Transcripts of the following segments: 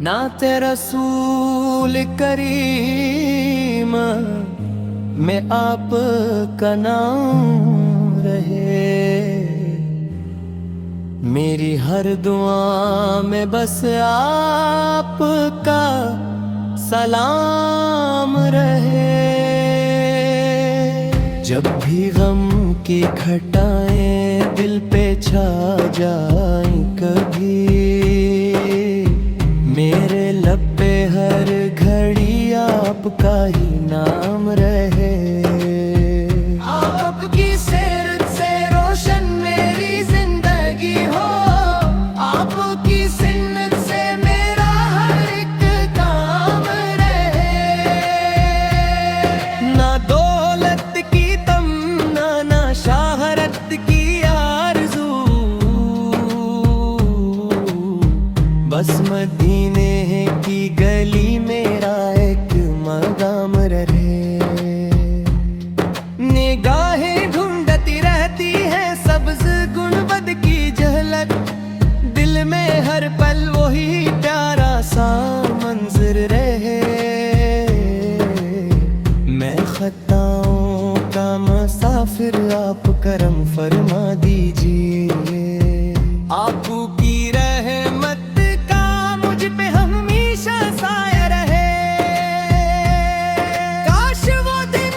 नाते रसूल करीम में आप का नाम रहे। मेरी हर दुआ में बस आपका सलाम रहे। जब भी गम की घटाएं दिल पे छा जाएं कभी, मेरे लब पे हर घड़ी आपका ही नाम रहे। आपकी सीरत से रोशन मेरी जिंदगी हो, आपकी सुन्नत से मेरा हर एक काम रहे। ना दौलत की तमन्ना, ना शहरत की आरज़ू, बस मदीने की गली मेरा एक मकाम रहे। निगाहें ढूंढती रहती है सब्ज गुनबद की झलक, दिल में हर पल वही प्यारा सा मंजर रहे। मैं खताओं का मुसाफिर, आप करम फरमा दीजिए। आपकी रहमत का मुझ पे हमेशा साया रहे। काश वो दिन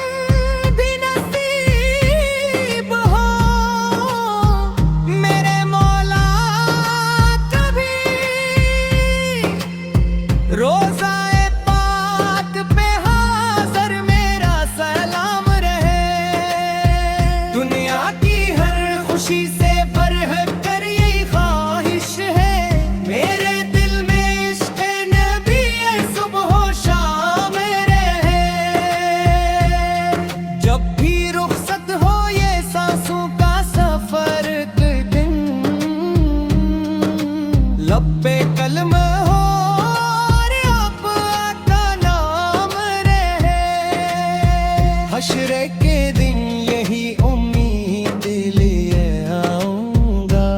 भी नसीब हो मेरे मौला, कभी रोज़ाए पाक पे हाज़िर मेरा सलाम रहे। दुनिया की हर खुशी से बरहक कर यही ख्वाहिश है, मेरे दिल में इश्क़ नबी सुबह शाम रहे। जब भी रुखसत हो ये सांसों का सफर के दिन, लब पे कलमा हो और आपका नाम रहे। हश्र के दिन यही उम्मीद लिए आऊंगा,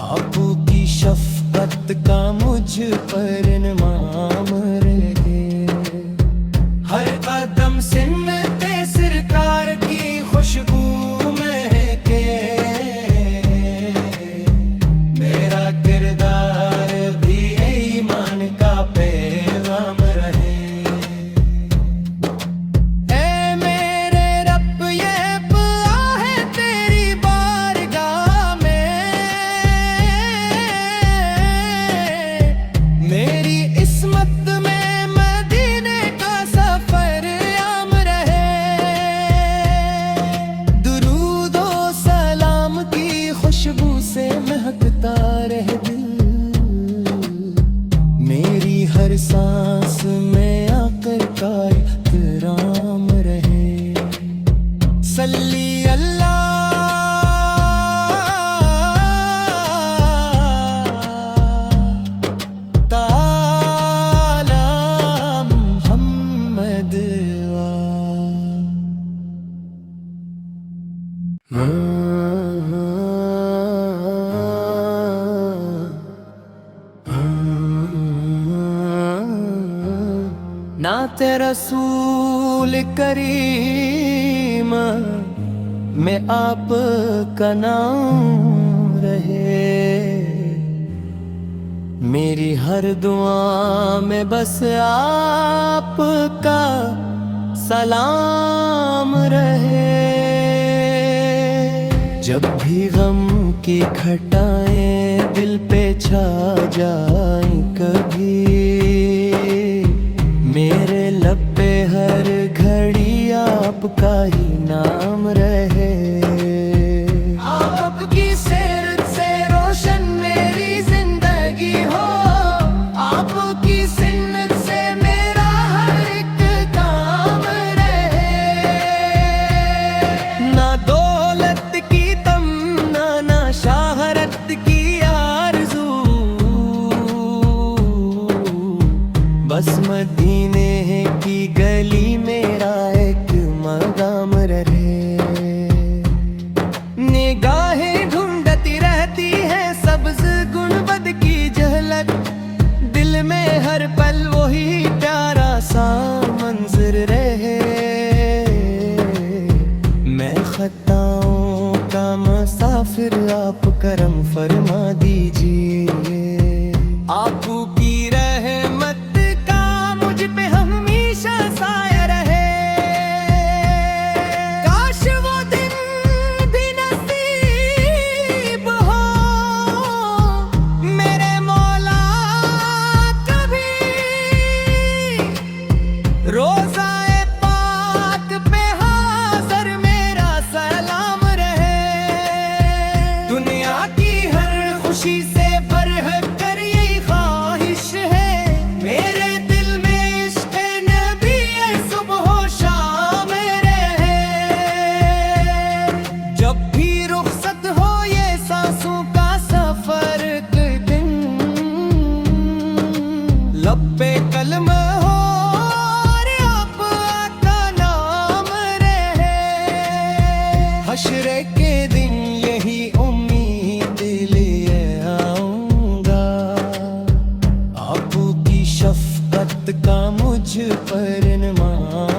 आपकी शफ़क़त का मुझ पर इनाम रहे। हर कदम सुन्नते सरकार की खुशबू महके, मेरा किरदार भी ईमान का पैगाम रहे। ऐ मेरे रब ये दुआ है तेरी बारगाह में, मेरी इस्मत में मदीने का सफर आम रहे। दुरूद ओ सलाम की खुशबू से महकता रहे दिल, मेरी हर सांस में आकर का इकराम रहे। सल्ली अल्लाह ताला मुहम्मद नाते रसूल करीम में आप का नाम रहे। मेरी हर दुआ में बस आपका सलाम रहे। जब भी गम की घटाएं दिल पे छा जाएं कभी, मेरे लब पे हर घड़ी आपका ही नाम रहे। आपकी सीरत से रोशन मेरी जिंदगी हो, आपकी सुन्नत से मेरा हर एक काम रहे। ना दौलत की तमन्ना, ना शहरत की आरज़ू, बस मदीने की गली मेरा एक खताओं का मुसाफिर आप करम फरमा दीजिए। आपकी रहमत का मुझ पे हमेशा साया रहे। काश वो दिन भी नसीब हो मेरे मौला कभी। रोज़ाए पाक पे हाज़िर मेरा सलाम रहे। दुनिया की हर खुशी से बढ़कर यही ख्वाहिश है मेरे दिल में इश्क़ नबी सुबह शाम रहे। जब भी रुखसत हो ये सांसों का सफर के दिन, लब पे कलम हो और आपका नाम रहे। हश्र के दिन यही उम्मीद लिए आऊंगा, आपकी शफ़क़त का मुझ पर इनाम।